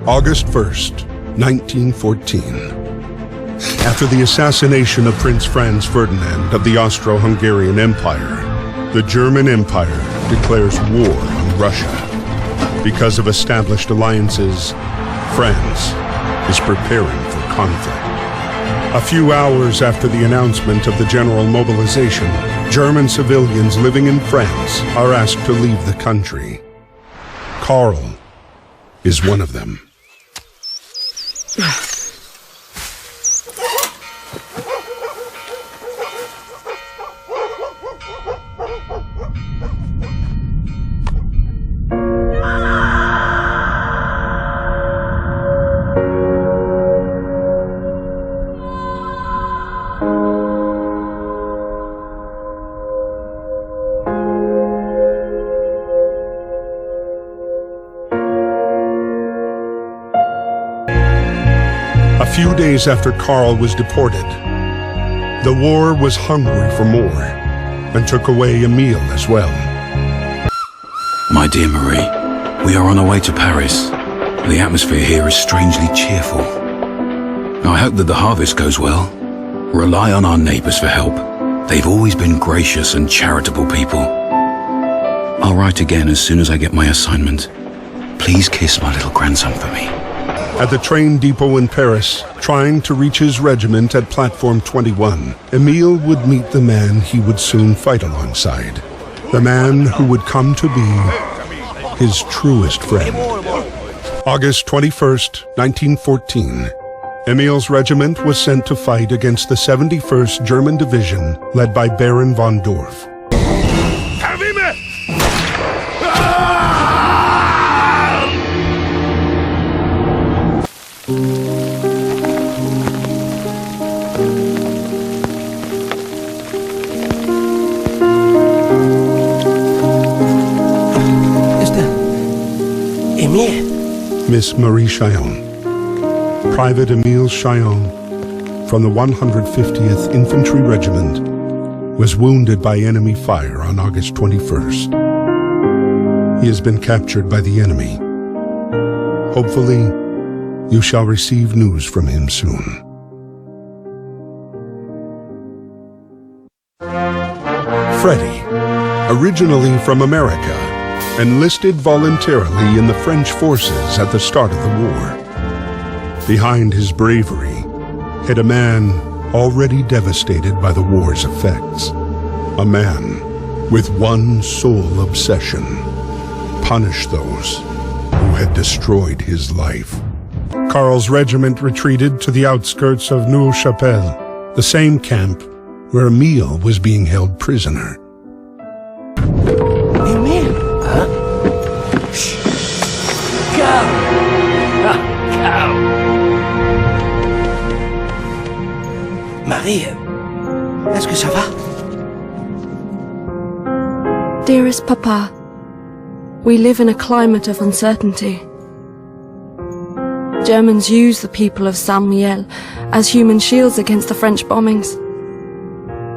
August 1st, 1914. After the assassination of Prince Franz Ferdinand of the Austro-Hungarian Empire, the German Empire declares war on Russia. Because of established alliances, France is preparing for conflict. A few hours after the announcement of the general mobilization, German civilians living in France are asked to leave the country. Karl is one of them. A few days after Karl was deported, the war was hungry for more and took away Emile as well. My dear Marie, we are on our way to Paris. The atmosphere here is strangely cheerful. I hope that the harvest goes well. Rely on our neighbors for help. They've always been gracious and charitable people. I'll write again as soon as I get my assignment. Please kiss my little grandson for me. At the train depot in Paris, trying to reach his regiment at platform 21, Emile would meet the man he would soon fight alongside. The man who would come to be his truest friend. August 21st, 1914. Emile's regiment was sent to fight against the 71st German Division, led by Baron von Dorf. Miss Marie Chillon. Private Emile Chillon from the 150th Infantry Regiment was wounded by enemy fire on August 21st. He has been captured by the enemy. Hopefully, you shall receive news from him soon. Freddie, originally from America, enlisted voluntarily in the French forces at the start of the war. Behind his bravery hid a man already devastated by the war's effects. A man with one sole obsession: punish those who had destroyed his life. Karl's regiment retreated to the outskirts of Neuve-Chapelle, the same camp where Emile was being held prisoner. Marie, est-ce que ça va? Dearest Papa, we live in a climate of uncertainty. Germans use the people of Saint-Mihiel as human shields against the French bombings.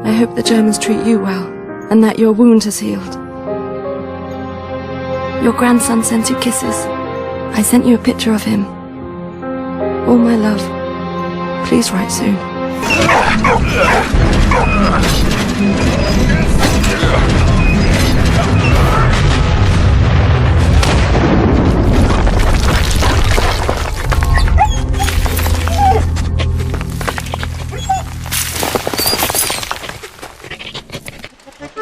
I hope the Germans treat you well, and that your wound has healed. Your grandson sends you kisses. I sent you a picture of him. All my love. Please write soon.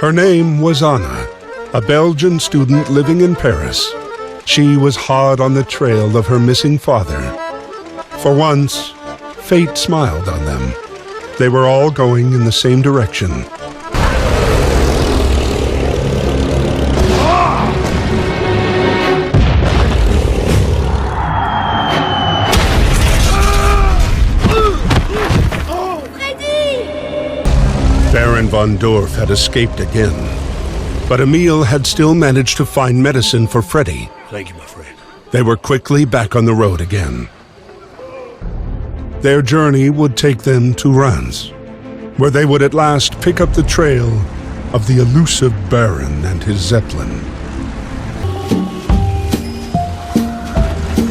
Her name was Anna, a Belgian student living in Paris. She was hard on the trail of her missing father. For once, fate smiled on them. They were all going in the same direction. Baron von Dorf had escaped again, but Emile had still managed to find medicine for Freddie. Thank you, my friend. They were quickly back on the road again. Their journey would take them to Reims, where they would at last pick up the trail of the elusive Baron and his Zeppelin.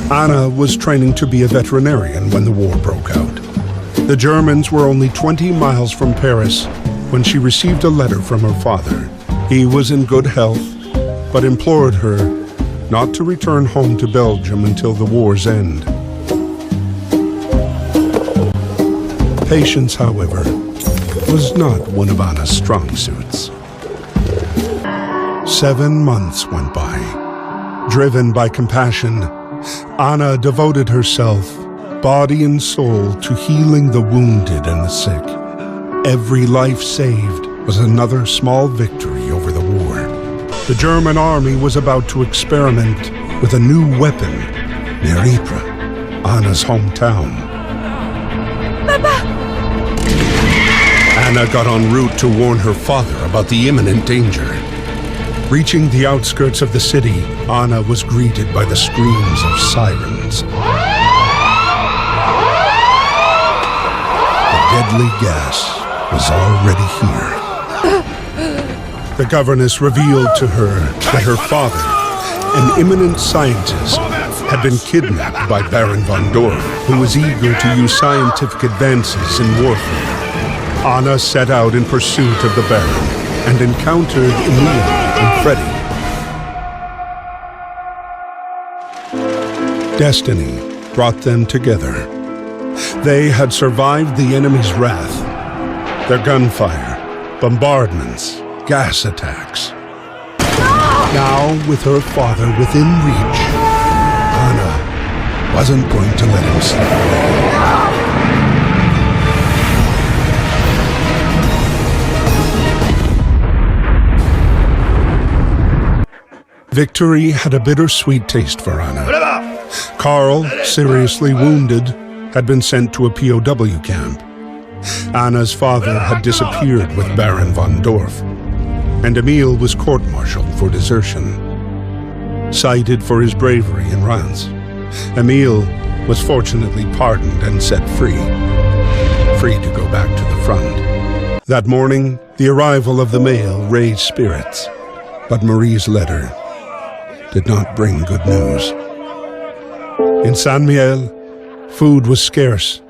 Anna was training to be a veterinarian when the war broke out. The Germans were only 20 miles from Paris when she received a letter from her father. He was in good health, but implored her not to return home to Belgium until the war's end. Patience, however, was not one of Anna's strong suits. 7 months went by. Driven by compassion, Anna devoted herself, body and soul, to healing the wounded and the sick. Every life saved was another small victory over the war. The German army was about to experiment with a new weapon near Ypres, Anna's hometown. Papa! Anna got en route to warn her father about the imminent danger. Reaching the outskirts of the city, Anna was greeted by the screams of sirens. The deadly gas was already here. The governess revealed to her that her father, an eminent scientist, had been kidnapped by Baron von Dorf, who was eager to use scientific advances in warfare. Anna set out in pursuit of the Baron and encountered Emil and Freddy. Destiny brought them together. They had survived the enemy's wrath, their gunfire, bombardments, gas attacks. Now, with her father within reach, Anna wasn't going to let him slip away. Victory had a bittersweet taste for Anna. Karl, seriously wounded, had been sent to a POW camp. Anna's father had disappeared with Baron von Dorf, and Emil was court-martialed for desertion. Cited for his bravery in Reims, Emil was fortunately pardoned and set free to go back to the front. That morning, the arrival of the mail raised spirits, but Marie's letter did not bring good news. In Saint-Mihiel, food was scarce,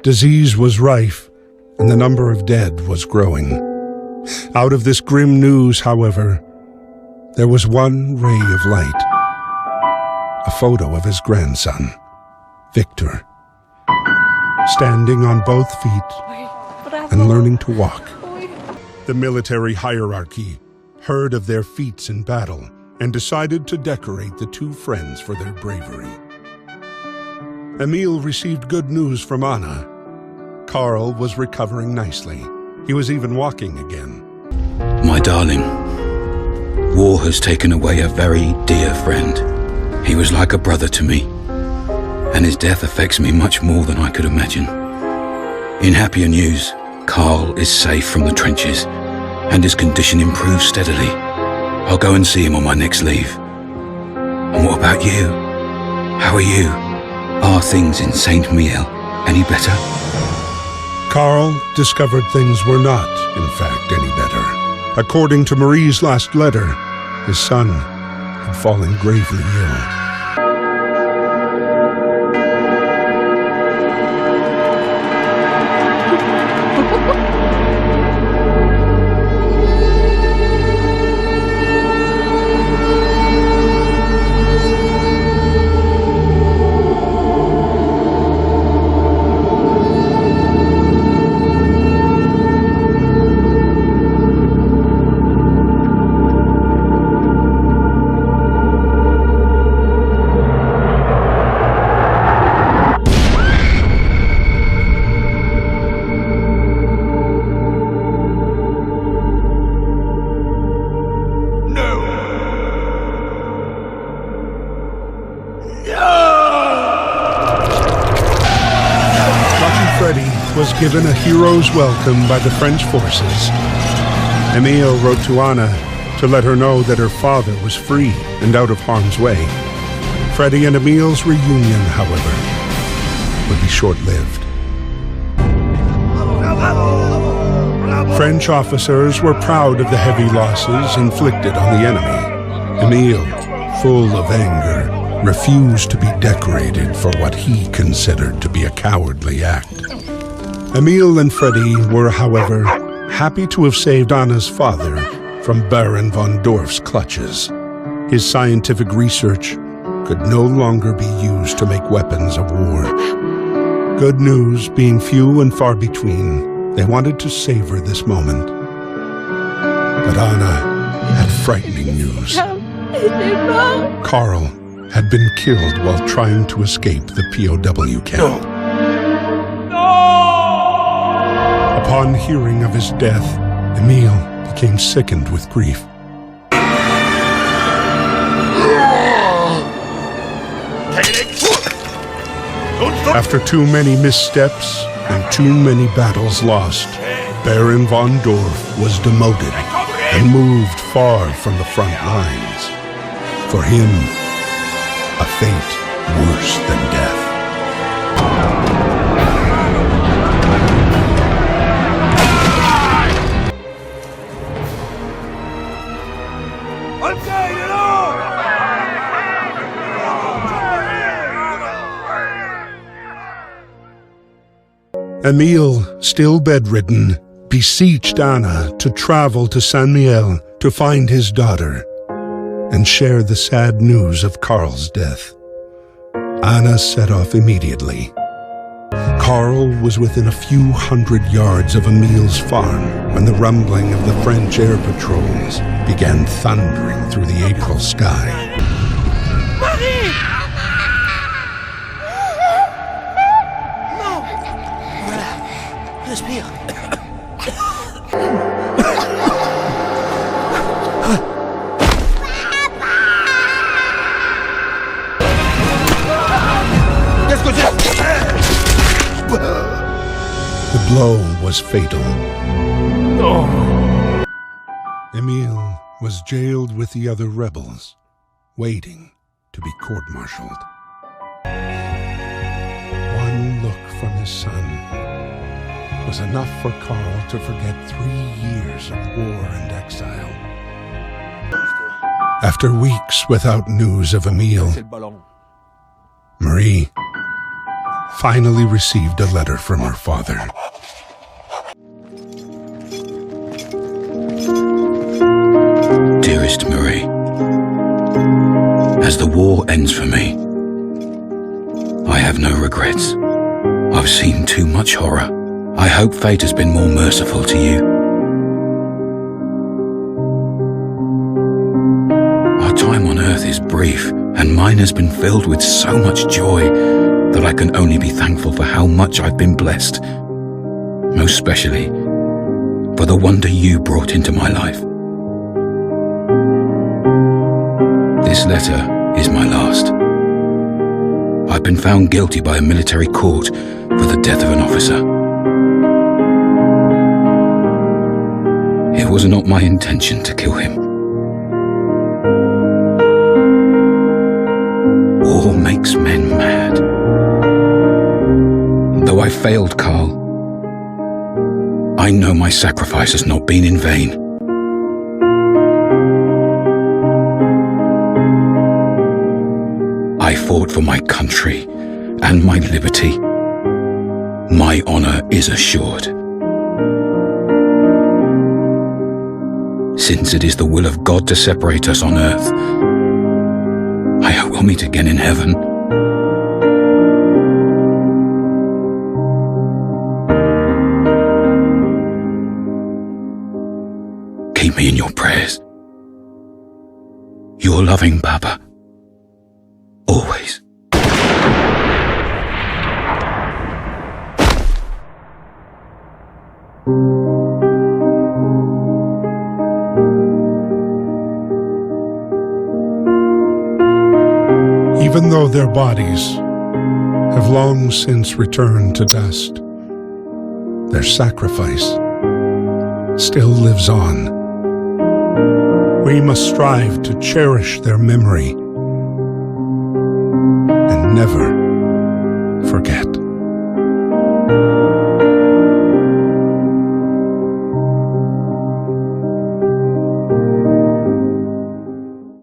disease was rife, and the number of dead was growing. Out of this grim news, however, there was one ray of light. A photo of his grandson, Victor, standing on both feet and learning to walk. The military hierarchy heard of their feats in battle and decided to decorate the two friends for their bravery. Emil received good news from Anna. Karl was recovering nicely. He was even walking again. My darling, war has taken away a very dear friend. He was like a brother to me, and his death affects me much more than I could imagine. In happier news, Karl is safe from the trenches, and his condition improves steadily. I'll go and see him on my next leave. And what about you? How are you? Are things in Saint-Mihiel any better? Karl discovered things were not, in fact, any better. According to Marie's last letter, his son had fallen gravely ill. Was given a hero's welcome by the French forces. Emil wrote to Anna to let her know that her father was free and out of harm's way. Freddy and Emil's reunion, however, would be short-lived. French officers were proud of the heavy losses inflicted on the enemy. Emil, full of anger, refused to be decorated for what he considered to be a cowardly act. Emil and Freddy were, however, happy to have saved Anna's father from Baron von Dorf's clutches. His scientific research could no longer be used to make weapons of war. Good news being few and far between, they wanted to savor this moment. But Anna had frightening news. Karl had been killed while trying to escape the POW camp. Upon hearing of his death, Emil became sickened with grief. After too many missteps and too many battles lost, Baron von Dorf was demoted and moved far from the front lines. For him, a fate worse than death. Emil, still bedridden, beseeched Anna to travel to Saint-Mihiel to find his daughter and share the sad news of Karl's death. Anna set off immediately. Karl was within a few hundred yards of Emil's farm when the rumbling of the French air patrols began thundering through the April sky. Respire. Qu'est-ce que c'est? The blow was fatal. Emil was jailed with the other rebels, waiting to be court-martialed. One look from his son was enough for Karl to forget 3 years of war and exile. After weeks without news of Emil, Marie finally received a letter from her father. Dearest Marie, as the war ends for me, I have no regrets. I've seen too much horror. I hope fate has been more merciful to you. Our time on Earth is brief, and mine has been filled with so much joy that I can only be thankful for how much I've been blessed, most especially for the wonder you brought into my life. This letter is my last. I've been found guilty by a military court for the death of an officer. It was not my intention to kill him. War makes men mad. Though I failed Karl, I know my sacrifice has not been in vain. I fought for my country and my liberty. My honor is assured. Since it is the will of God to separate us on earth, I hope we'll meet again in heaven. Keep me in your prayers. Your loving Papa. Always. Even though their bodies have long since returned to dust, their sacrifice still lives on. We must strive to cherish their memory and never forget.